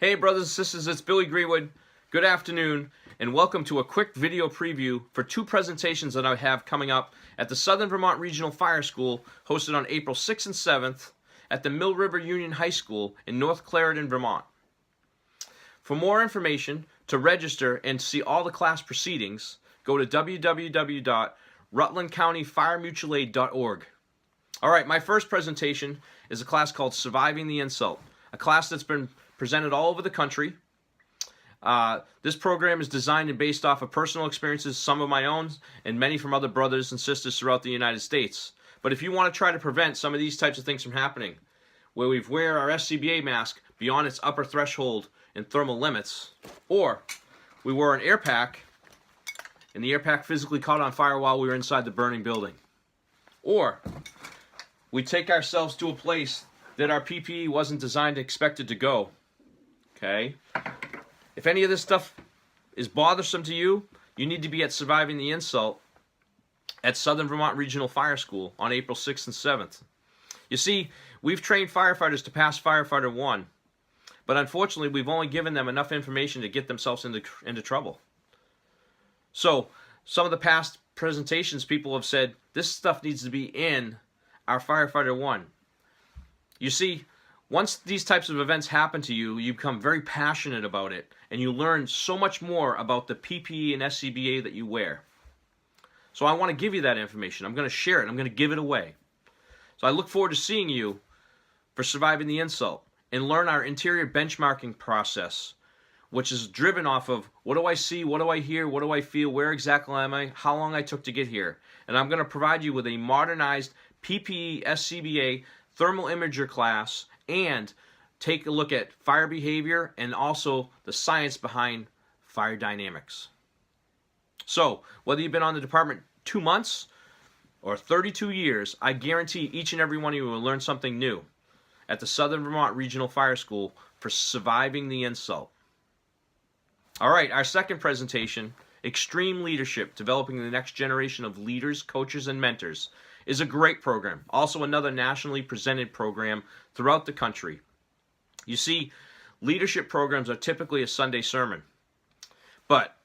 Hey brothers and sisters, it's Billy Greenwood. Good afternoon and welcome to a quick video preview for two presentations that I have coming up at the Southern Vermont Regional Fire School, hosted on April 6th and 7th at the Mill River Union High School in North Clarendon, Vermont. For more information, to register and see all the class proceedings, go to www.rutlandcountyfiremutualaid.org. Alright, my first presentation is a class called Surviving the Insult, a class that's been presented all over the country. This program is designed and based off of personal experiences, some of my own, and many from other brothers and sisters throughout the United States. But if you want to try to prevent some of these types of things from happening, where we wear our SCBA mask beyond its upper threshold and thermal limits, or we wore an air pack, and the air pack physically caught on fire while we were inside the burning building, or we take ourselves to a place that our PPE wasn't designed and expected to go. Okay? If any of this stuff is bothersome to you, you need to be at Surviving the Insult at Southern Vermont Regional Fire School on April 6th and 7th. You see, we've trained firefighters to pass Firefighter 1, but unfortunately we've only given them enough information to get themselves into trouble. So, some of the past presentations, people have said, this stuff needs to be in our Firefighter 1. You see, once these types of events happen to you, you become very passionate about it, and you learn so much more about the PPE and SCBA that you wear. So I want to give you that information. I'm going to share it. I'm going to give it away. So I look forward to seeing you for Surviving the Insult and learn our interior benchmarking process, which is driven off of what do I see, what do I hear, what do I feel, where exactly am I, how long I took to get here. And I'm going to provide you with a modernized PPE SCBA thermal imager class and take a look at fire behavior and also the science behind fire dynamics. So, whether you've been on the department 2 months or 32 years, I guarantee each and every one of you will learn something new at the Southern Vermont Regional Fire School for Surviving the Insult. Alright, our second presentation, Extreme Leadership, Developing the Next Generation of Leaders, Coaches, and Mentors, is a great program. Also another nationally presented program throughout the country. You see, leadership programs are typically a Sunday sermon. But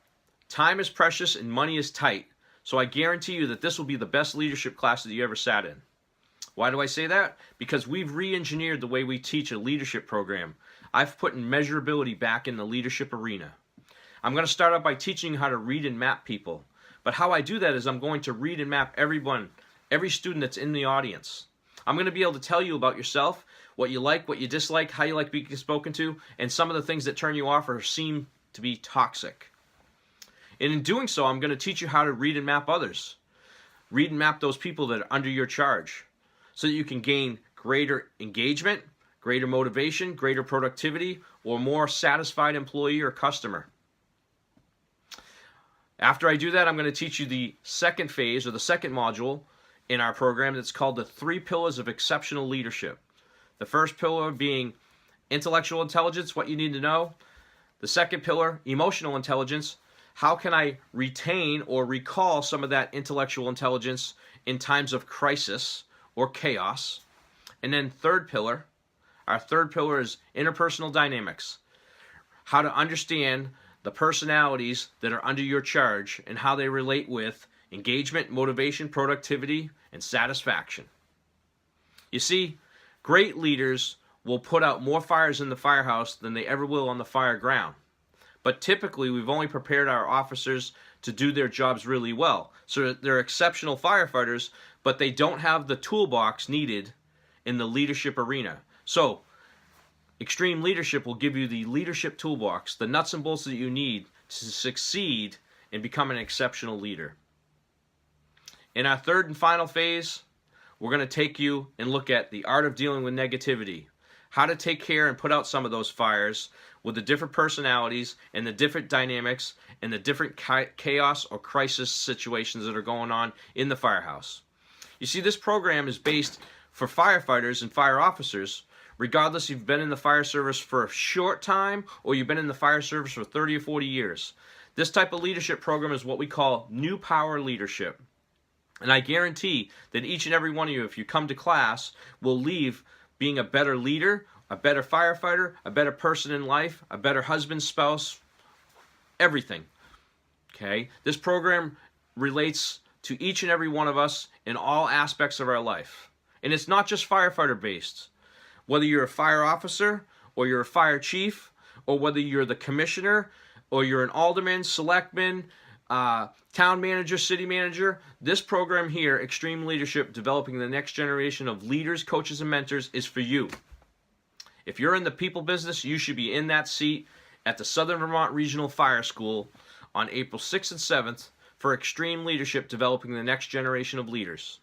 time is precious and money is tight, so I guarantee you that this will be the best leadership class that you ever sat in. Why do I say that? Because we've re-engineered the way we teach a leadership program. I've put measurability back in the leadership arena. I'm going to start out by teaching you how to read and map people. But how I do that is I'm going to read and map everyone, every student that's in the audience. I'm going to be able to tell you about yourself, what you like, what you dislike, how you like being spoken to, and some of the things that turn you off or seem to be toxic. And in doing so, I'm going to teach you how to read and map others. Read and map those people that are under your charge so that you can gain greater engagement, greater motivation, greater productivity, or more satisfied employee or customer. After I do that, I'm going to teach you the second phase or the second module in our program that's called the 3 Pillars of Exceptional Leadership. The first pillar being intellectual intelligence, what you need to know. The second pillar, emotional intelligence. How can I retain or recall some of that intellectual intelligence in times of crisis or chaos? And then third pillar, our third pillar is interpersonal dynamics. How to understand the personalities that are under your charge and how they relate with engagement, motivation, productivity, and satisfaction. You see, great leaders will put out more fires in the firehouse than they ever will on the fire ground. But typically, we've only prepared our officers to do their jobs really well. So they're exceptional firefighters, but they don't have the toolbox needed in the leadership arena. So, Extreme Leadership will give you the leadership toolbox, the nuts and bolts that you need to succeed and become an exceptional leader. In our third and final phase, we're going to take you and look at the art of dealing with negativity. How to take care and put out some of those fires with the different personalities and the different dynamics and the different chaos or crisis situations that are going on in the firehouse. You see, this program is based for firefighters and fire officers, regardless if you've been in the fire service for a short time or you've been in the fire service for 30 or 40 years. This type of leadership program is what we call New Power Leadership. And I guarantee that each and every one of you, if you come to class, will leave being a better leader a better firefighter, a better person in life, a better husband, spouse, everything. Okay? This program relates to each and every one of us in all aspects of our life. And it's not just firefighter based. Whether you're a fire officer, or you're a fire chief, or whether you're the commissioner, or you're an alderman, selectman, town manager, city manager, this program here, Extreme Leadership, Developing the Next Generation of Leaders, Coaches, and Mentors, is for you. If you're in the people business, you should be in that seat at the Southern Vermont Regional Fire School on April 6th and 7th for Extreme Leadership, Developing the Next Generation of Leaders.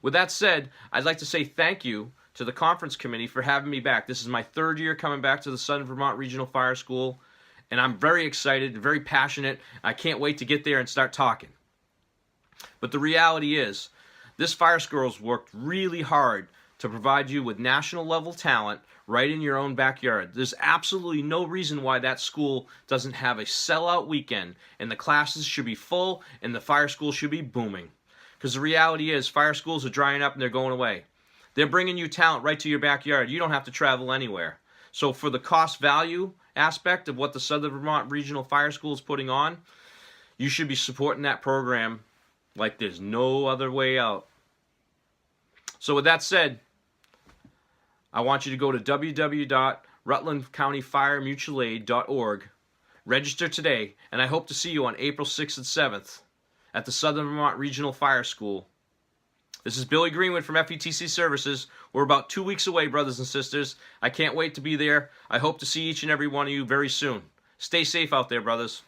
With that said, I'd like to say thank you to the conference committee for having me back. This is my third year coming back to the Southern Vermont Regional Fire School, and I'm very excited, very passionate. I can't wait to get there and start talking. But the reality is, this fire school's worked really hard to provide you with national level talent right in your own backyard. There's absolutely no reason why that school doesn't have a sellout weekend, and the classes should be full and the fire school should be booming. Because the reality is, fire schools are drying up and they're going away. They're bringing you talent right to your backyard. You don't have to travel anywhere. So for the cost value aspect of what the Southern Vermont Regional Fire School is putting on, you should be supporting that program like there's no other way out. So with that said, I want you to go to www.rutlandcountyfiremutualaid.org, register today, and I hope to see you on April 6th and 7th at the Southern Vermont Regional Fire School. This is Billy Greenwood from FETC Services. We're about 2 weeks away, brothers and sisters. I can't wait to be there. I hope to see each and every one of you very soon. Stay safe out there, brothers.